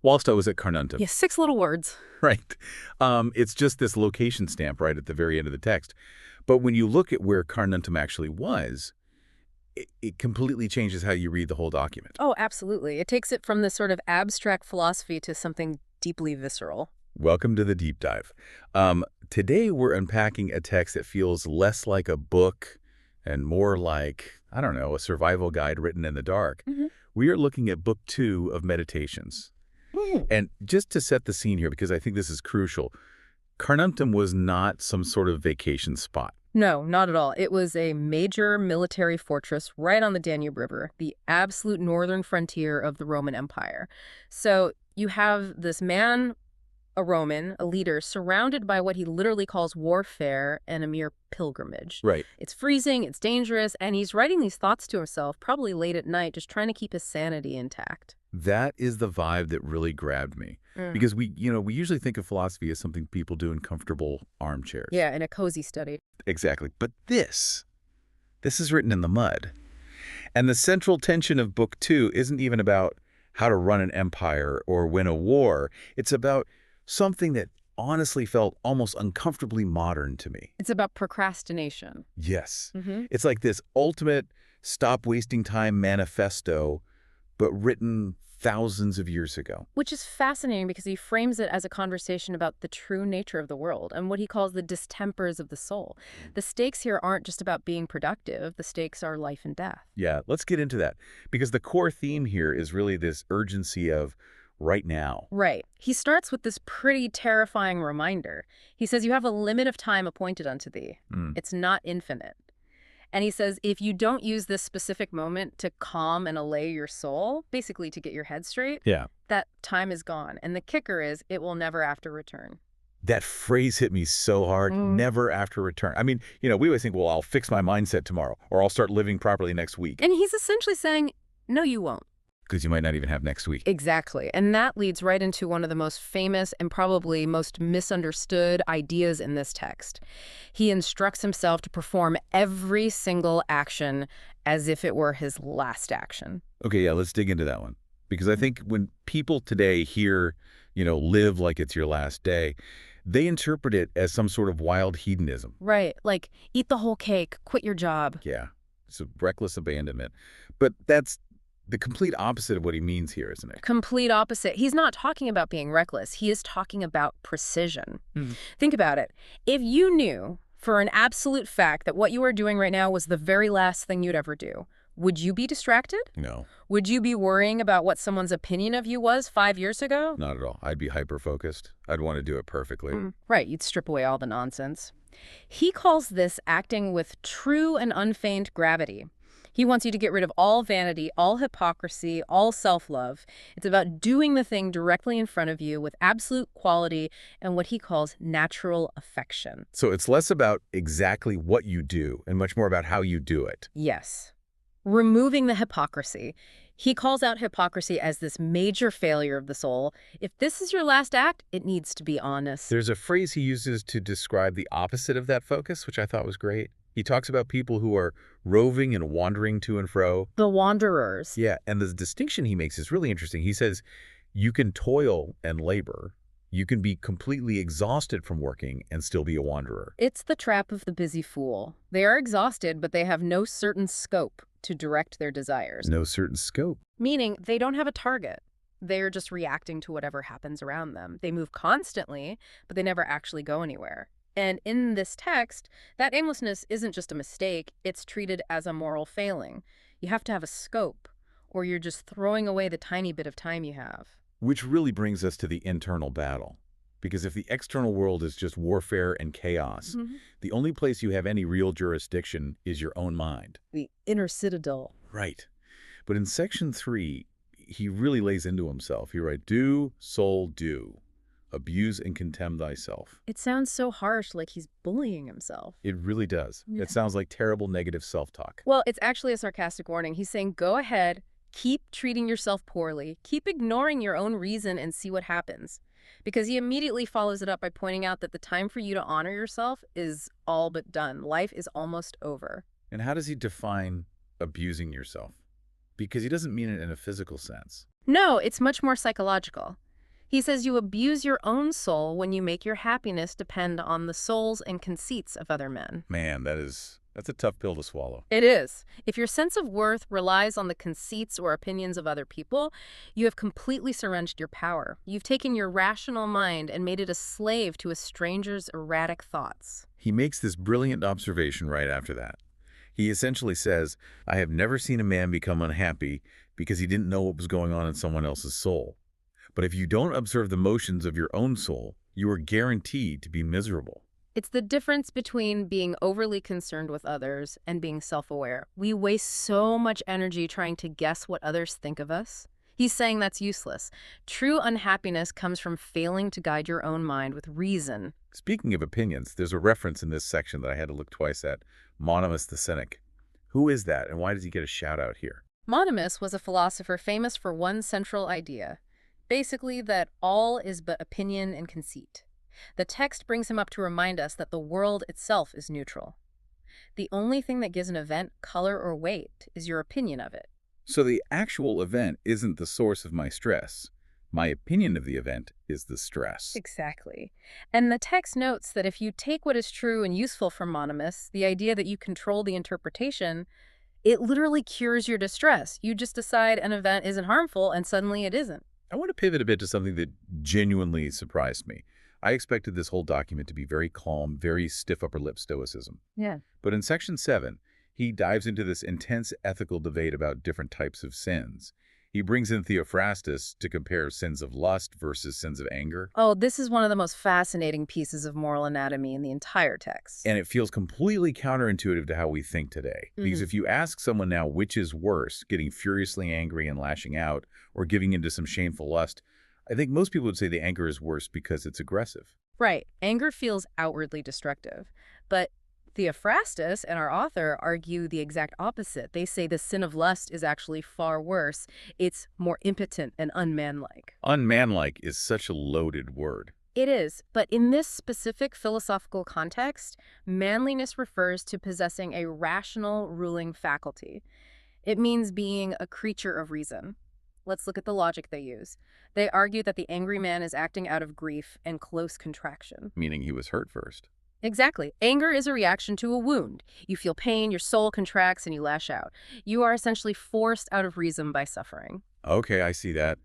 whilst I was at Carnuntum. Yeah, 6 little words. Right. It's just this location stamp right at the very end of the text. But when you look at where Carnuntum actually was, it completely changes how you read the whole document. Oh, absolutely. It takes it from this sort of abstract philosophy to something deeply visceral. Welcome to the deep dive. Today we're unpacking a text that feels less like a book and more like, I don't know, a survival guide written in the dark. We are looking at Book 2 of Meditations. And just to set the scene here, because I think this is crucial, Carnuntum was not some sort of vacation spot. No, not at all. It was a major military fortress right on the Danube River, the absolute northern frontier of the Roman Empire. So you have this man, a Roman, a leader, surrounded by what he literally calls warfare and a mere pilgrimage. Right. It's freezing, it's dangerous, and he's writing these thoughts to himself, probably late at night, just trying to keep his sanity intact. That is the vibe that really grabbed me. Because we usually think of philosophy as something people do in comfortable armchairs. Yeah, in a cozy study. Exactly. But this is written in the mud. And the central tension of Book 2 isn't even about how to run an empire or win a war. It's about something that honestly felt almost uncomfortably modern to me. It's about procrastination. Yes. It's like this ultimate stop wasting time manifesto, but written thousands of years ago. Which is fascinating because he frames it as a conversation about the true nature of the world and what he calls the distempers of the soul. The stakes here aren't just about being productive. The stakes are life and death. Yeah, let's get into that. Because the core theme here is really this urgency of right now. Right. He starts with this pretty terrifying reminder. He says, you have a limit of time appointed unto thee. It's not infinite. And he says, if you don't use this specific moment to calm and allay your soul, basically to get your head straight, that time is gone. And the kicker is, it will never after return. That phrase hit me so hard, never after return. I mean, we always think, well, I'll fix my mindset tomorrow, or I'll start living properly next week. And he's essentially saying, no, you won't. Because you might not even have next week. Exactly. And that leads right into one of the most famous and probably most misunderstood ideas in this text. He instructs himself to perform every single action as if it were his last action. Okay, yeah, let's dig into that one. Because I think when people today hear, live like it's your last day, they interpret it as some sort of wild hedonism. Right. Like, eat the whole cake, quit your job. Yeah. It's a reckless abandonment. But that's the complete opposite of what he means here, isn't it? Complete opposite. He's not talking about being reckless. He is talking about precision. Think about it. If you knew for an absolute fact that what you are doing right now was the very last thing you'd ever do, would you be distracted? No. Would you be worrying about what someone's opinion of you was 5 years ago? Not at all. I'd be hyper-focused. I'd want to do it perfectly. Right. You'd strip away all the nonsense. He calls this acting with true and unfeigned gravity. He wants you to get rid of all vanity, all hypocrisy, all self-love. It's about doing the thing directly in front of you with absolute quality and what he calls natural affection. So it's less about exactly what you do and much more about how you do it. Yes. Removing the hypocrisy. He calls out hypocrisy as this major failure of the soul. If this is your last act, it needs to be honest. There's a phrase he uses to describe the opposite of that focus, which I thought was great. He talks about people who are roving and wandering to and fro. The wanderers. Yeah, and the distinction he makes is really interesting. He says you can toil and labor. You can be completely exhausted from working and still be a wanderer. It's the trap of the busy fool. They are exhausted, but they have no certain scope to direct their desires. No certain scope. Meaning they don't have a target. They're just reacting to whatever happens around them. They move constantly, but they never actually go anywhere. And in this text, that aimlessness isn't just a mistake, it's treated as a moral failing. You have to have a scope, or you're just throwing away the tiny bit of time you have. Which really brings us to the internal battle. Because if the external world is just warfare and chaos, the only place you have any real jurisdiction is your own mind. The inner citadel. Right. But in section 3, he really lays into himself. He writes, do, soul, do. Abuse and contemn thyself. It sounds so harsh, like he's bullying himself. It really does. Yeah. It sounds like terrible negative self-talk. Well, it's actually a sarcastic warning. He's saying, go ahead, keep treating yourself poorly, keep ignoring your own reason and see what happens. Because he immediately follows it up by pointing out that the time for you to honor yourself is all but done. Life is almost over. And how does he define abusing yourself? Because he doesn't mean it in a physical sense. No, it's much more psychological. He says you abuse your own soul when you make your happiness depend on the souls and conceits of other men. Man, that's a tough pill to swallow. It is. If your sense of worth relies on the conceits or opinions of other people, you have completely surrendered your power. You've taken your rational mind and made it a slave to a stranger's erratic thoughts. He makes this brilliant observation right after that. He essentially says, I have never seen a man become unhappy because he didn't know what was going on in someone else's soul. But if you don't observe the motions of your own soul, you are guaranteed to be miserable. It's the difference between being overly concerned with others and being self-aware. We waste so much energy trying to guess what others think of us. He's saying that's useless. True unhappiness comes from failing to guide your own mind with reason. Speaking of opinions, there's a reference in this section that I had to look twice at, Monimus the Cynic. Who is that, and why does he get a shout-out here? Monimus was a philosopher famous for one central idea, basically that all is but opinion and conceit. The text brings him up to remind us that the world itself is neutral. The only thing that gives an event color or weight is your opinion of it. So the actual event isn't the source of my stress. My opinion of the event is the stress. Exactly. And the text notes that if you take what is true and useful from Monimus, the idea that you control the interpretation, it literally cures your distress. You just decide an event isn't harmful and suddenly it isn't. I want to pivot a bit to something that genuinely surprised me. I expected this whole document to be very calm, very stiff upper lip stoicism. Yeah. But in section 7, he dives into this intense ethical debate about different types of sins. He brings in Theophrastus to compare sins of lust versus sins of anger. Oh, this is one of the most fascinating pieces of moral anatomy in the entire text. And it feels completely counterintuitive to how we think today. Because if you ask someone now which is worse, getting furiously angry and lashing out, or giving into some shameful lust, I think most people would say the anger is worse because it's aggressive. Right. Anger feels outwardly destructive. But Theophrastus and our author argue the exact opposite. They say the sin of lust is actually far worse. It's more impotent and unmanlike. Unmanlike is such a loaded word. It is, but in this specific philosophical context, manliness refers to possessing a rational ruling faculty. It means being a creature of reason. Let's look at the logic they use. They argue that the angry man is acting out of grief and close contraction. Meaning he was hurt first. Exactly. Anger is a reaction to a wound. You feel pain, your soul contracts, and you lash out. You are essentially forced out of reason by suffering. Okay, I see that.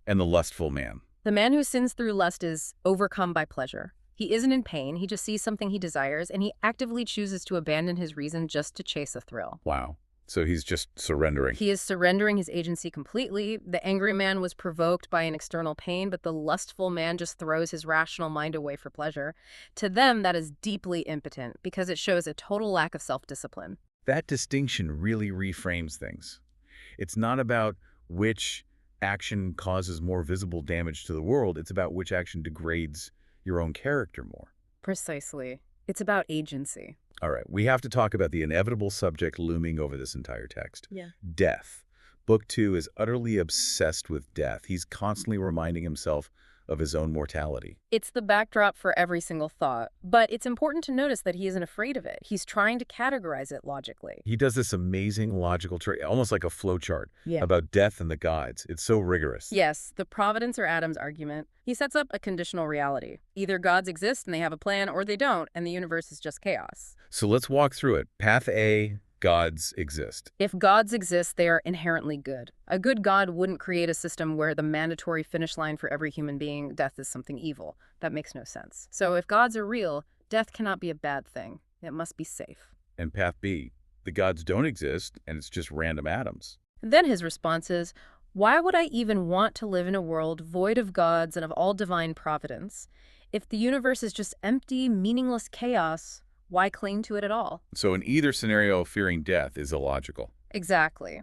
And the lustful man. The man who sins through lust is overcome by pleasure. He isn't in pain, he just sees something he desires, and he actively chooses to abandon his reason just to chase a thrill. Wow. So he's just surrendering. He is surrendering his agency completely. The angry man was provoked by an external pain, but the lustful man just throws his rational mind away for pleasure. To them, that is deeply impotent because it shows a total lack of self-discipline. That distinction really reframes things. It's not about which action causes more visible damage to the world. It's about which action degrades your own character more. Precisely. It's about agency. All right, we have to talk about the inevitable subject looming over this entire text. Yeah. Death. Book 2 is utterly obsessed with death. He's constantly reminding himself of his own mortality. It's the backdrop for every single thought, but it's important to notice that he isn't afraid of it. He's trying to categorize it logically. He does this amazing logical trick, almost like a flowchart, about death and the gods. It's so rigorous. Yes, the Providence or Adams argument. He sets up a conditional reality. Either gods exist and they have a plan, or they don't, and the universe is just chaos. So let's walk through it. Path A, gods exist. If gods exist, they are inherently good. A good god wouldn't create a system where the mandatory finish line for every human being, death, is something evil. That makes no sense. So if gods are real, death cannot be a bad thing. It must be safe. And path B, the gods don't exist, and it's just random atoms. Then his response is, why would I even want to live in a world void of gods and of all divine providence? If the universe is just empty, meaningless chaos, why cling to it at all? So in either scenario, fearing death is illogical. Exactly.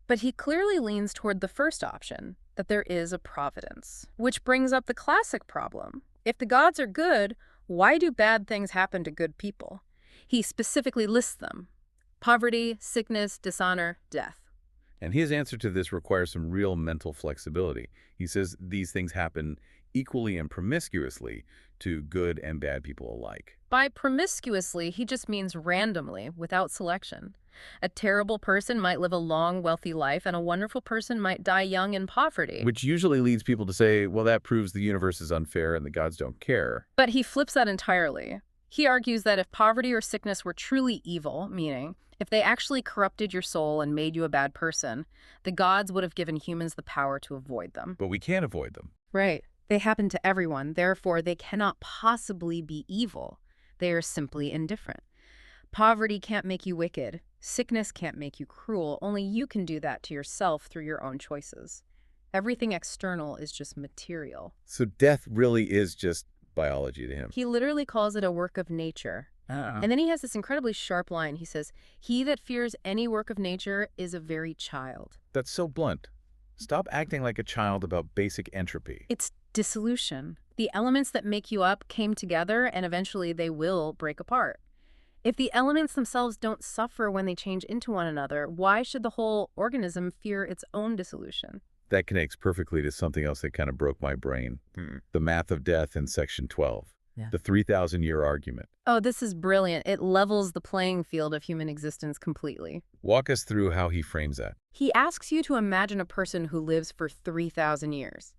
But he clearly leans toward the first option, that there is a providence. Which brings up the classic problem. If the gods are good, why do bad things happen to good people? He specifically lists them. Poverty, sickness, dishonor, death. And his answer to this requires some real mental flexibility. He says these things happen equally and promiscuously to good and bad people alike. By promiscuously, he just means randomly, without selection. A terrible person might live a long, wealthy life, and a wonderful person might die young in poverty. Which usually leads people to say, well, that proves the universe is unfair and the gods don't care. But he flips that entirely. He argues that if poverty or sickness were truly evil, meaning if they actually corrupted your soul and made you a bad person, the gods would have given humans the power to avoid them. But we can't avoid them. Right. They happen to everyone, therefore they cannot possibly be evil. They are simply indifferent. Poverty can't make you wicked. Sickness can't make you cruel. Only you can do that to yourself through your own choices. Everything external is just material. So death really is just biology to him. He literally calls it a work of nature. And then he has this incredibly sharp line. He says, "He that fears any work of nature is a very child." That's so blunt. Stop acting like a child about basic entropy. It's dissolution. The elements that make you up came together and eventually they will break apart. If the elements themselves don't suffer when they change into one another, why should the whole organism fear its own dissolution? That connects perfectly to something else that kind of broke my brain. The math of death in section 12. Yeah. The 3,000-year argument. Oh, this is brilliant. It levels the playing field of human existence completely. Walk us through how he frames that. He asks you to imagine a person who lives for 3,000 years,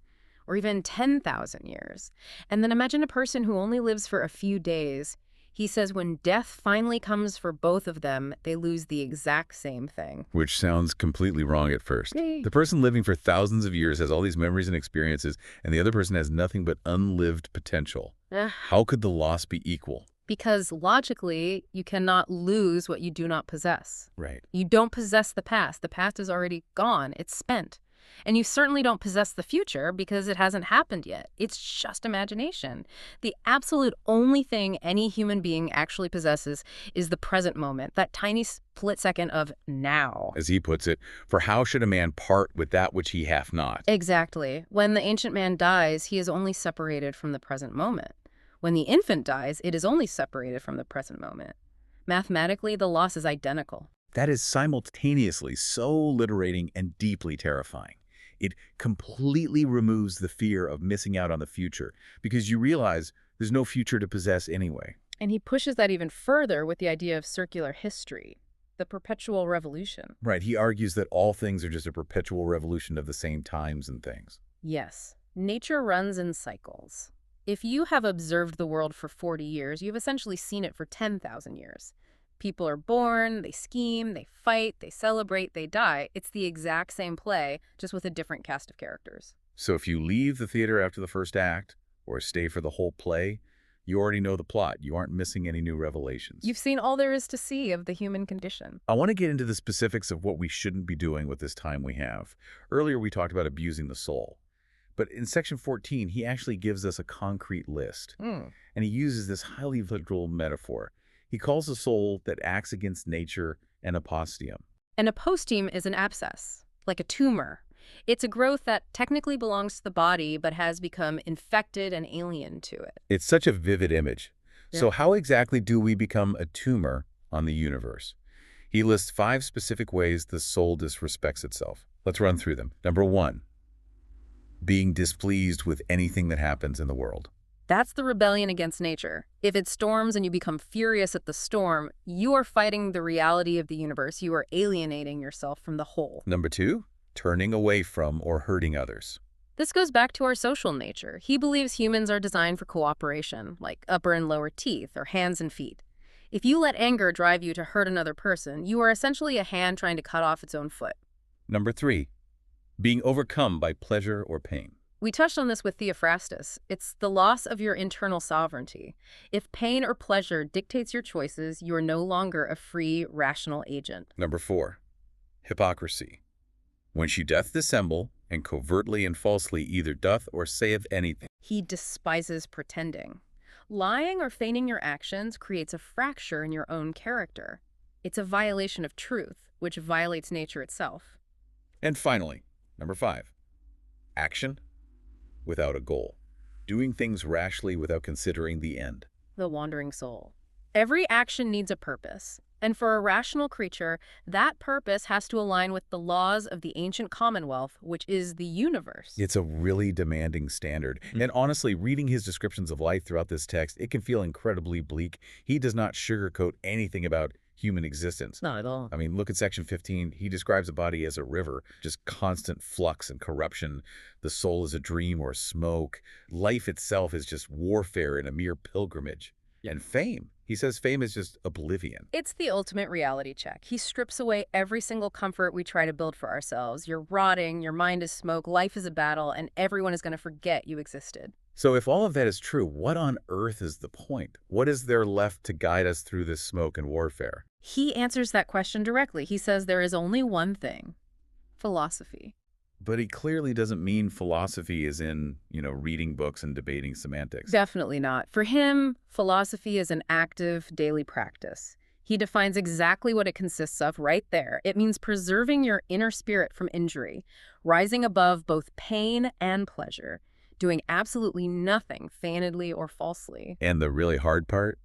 or even 10,000 years, and then imagine a person who only lives for a few days. He says when death finally comes for both of them, they lose the exact same thing. Which sounds completely wrong at first. Yay. The person living for thousands of years has all these memories and experiences, and the other person has nothing but unlived potential. How could the loss be equal? Because logically, you cannot lose what you do not possess. Right. You don't possess the past. The past is already gone. It's spent. And you certainly don't possess the future because it hasn't happened yet. It's just imagination. The absolute only thing any human being actually possesses is the present moment, that tiny split second of now. As he puts it, for how should a man part with that which he hath not? Exactly. When the ancient man dies, he is only separated from the present moment. When the infant dies, it is only separated from the present moment. Mathematically, the loss is identical. That is simultaneously so liberating and deeply terrifying. It completely removes the fear of missing out on the future because you realize there's no future to possess anyway. And he pushes that even further with the idea of circular history, the perpetual revolution. Right, he argues that all things are just a perpetual revolution of the same times and things. Yes, nature runs in cycles. If you have observed the world for 40 years, you've essentially seen it for 10,000 years. People are born, they scheme, they fight, they celebrate, they die. It's the exact same play, just with a different cast of characters. So if you leave the theater after the first act, or stay for the whole play, you already know the plot. You aren't missing any new revelations. You've seen all there is to see of the human condition. I want to get into the specifics of what we shouldn't be doing with this time we have. Earlier we talked about abusing the soul. But in section 14, he actually gives us a concrete list. And he uses this highly literal metaphor. He calls the soul that acts against nature an apostium. An aposteme is an abscess, like a tumor. It's a growth that technically belongs to the body, but has become infected and alien to it. It's such a vivid image. Yeah. So how exactly do we become a tumor on the universe? He lists 5 specific ways the soul disrespects itself. Let's run through them. Number 1, being displeased with anything that happens in the world. That's the rebellion against nature. If it storms and you become furious at the storm, you are fighting the reality of the universe. You are alienating yourself from the whole. Number 2, turning away from or hurting others. This goes back to our social nature. He believes humans are designed for cooperation, like upper and lower teeth or hands and feet. If you let anger drive you to hurt another person, you are essentially a hand trying to cut off its own foot. Number 3, being overcome by pleasure or pain. We touched on this with Theophrastus. It's the loss of your internal sovereignty. If pain or pleasure dictates your choices, you are no longer a free, rational agent. Number 4, hypocrisy. When she doth dissemble, and covertly and falsely either doth or saith anything. He despises pretending. Lying or feigning your actions creates a fracture in your own character. It's a violation of truth, which violates nature itself. And finally, number 5, action without a goal. Doing things rashly without considering the end. The wandering soul. Every action needs a purpose. And for a rational creature, that purpose has to align with the laws of the ancient commonwealth, which is the universe. It's a really demanding standard. And honestly, reading his descriptions of life throughout this text, it can feel incredibly bleak. He does not sugarcoat anything about human existence. Not at all. I mean, look at section 15. He describes the body as a river, just constant flux and corruption. The soul is a dream or smoke. Life itself is just warfare and a mere pilgrimage. And fame. He says fame is just oblivion. It's the ultimate reality check. He strips away every single comfort we try to build for ourselves. You're rotting, your mind is smoke, life is a battle, and everyone is going to forget you existed. So if all of that is true, what on earth is the point? What is there left to guide us through this smoke and warfare? He answers that question directly. He says there is only one thing: philosophy. But he clearly doesn't mean philosophy is in, reading books and debating semantics. Definitely not. For him, philosophy is an active daily practice. He defines exactly what it consists of right there. It means preserving your inner spirit from injury, rising above both pain and pleasure, doing absolutely nothing feignedly or falsely. And the really hard part?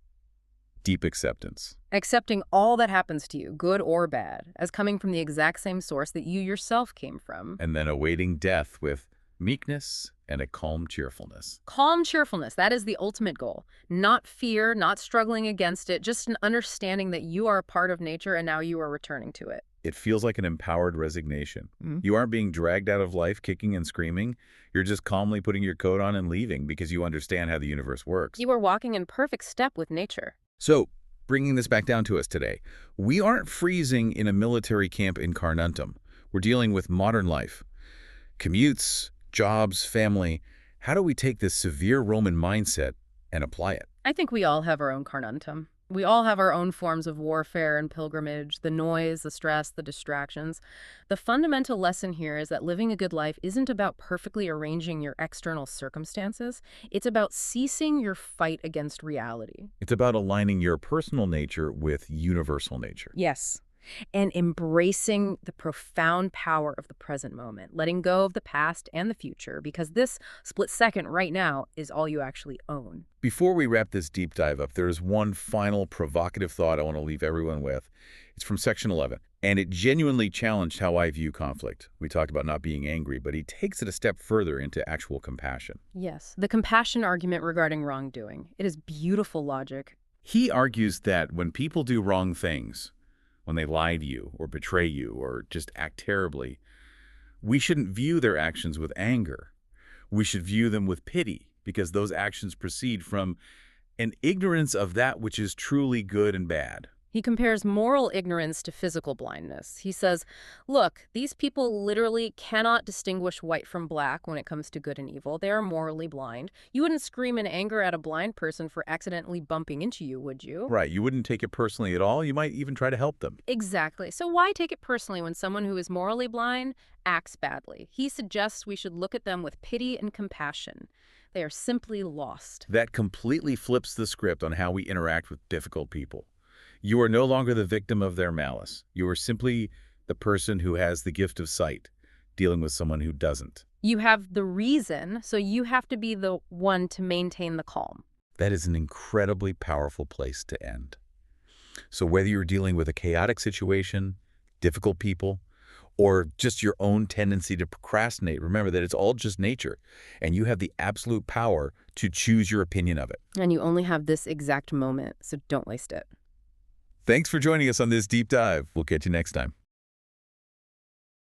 Deep acceptance. Accepting all that happens to you, good or bad, as coming from the exact same source that you yourself came from. And then awaiting death with meekness and a calm cheerfulness. Calm cheerfulness, that is the ultimate goal. Not fear, not struggling against it, just an understanding that you are a part of nature and now you are returning to it. It feels like an empowered resignation. You aren't being dragged out of life kicking and screaming. You're just calmly putting your coat on and leaving because you understand how the universe works. You are walking in perfect step with nature. So, bringing this back down to us today, we aren't freezing in a military camp in Carnuntum. We're dealing with modern life. Commutes, jobs, family. How do we take this severe Roman mindset and apply it? I think we all have our own carnuntum. We all have our own forms of warfare and pilgrimage, the noise, the stress, the distractions. The fundamental lesson here is that living a good life isn't about perfectly arranging your external circumstances. It's about ceasing your fight against reality. It's about aligning your personal nature with universal nature. Yes. And embracing the profound power of the present moment, letting go of the past and the future, because this split second right now is all you actually own. Before we wrap this deep dive up, there's one final provocative thought I want to leave everyone with. It's from section 11, and it genuinely challenged how I view conflict. We talked about not being angry, but he takes it a step further into actual compassion. Yes, the compassion argument regarding wrongdoing. It is beautiful logic. He argues that when people do wrong things, when they lie to you or betray you or just act terribly, we shouldn't view their actions with anger. We should view them with pity, because those actions proceed from an ignorance of that which is truly good and bad. He compares moral ignorance to physical blindness. He says, look, these people literally cannot distinguish white from black when it comes to good and evil. They are morally blind. You wouldn't scream in anger at a blind person for accidentally bumping into you, would you? Right. You wouldn't take it personally at all. You might even try to help them. Exactly. So why take it personally when someone who is morally blind acts badly? He suggests we should look at them with pity and compassion. They are simply lost. That completely flips the script on how we interact with difficult people. You are no longer the victim of their malice. You are simply the person who has the gift of sight, dealing with someone who doesn't. You have the reason, so you have to be the one to maintain the calm. That is an incredibly powerful place to end. So whether you're dealing with a chaotic situation, difficult people, or just your own tendency to procrastinate, remember that it's all just nature, and you have the absolute power to choose your opinion of it. And you only have this exact moment, so don't waste it. Thanks for joining us on this deep dive. We'll catch you next time.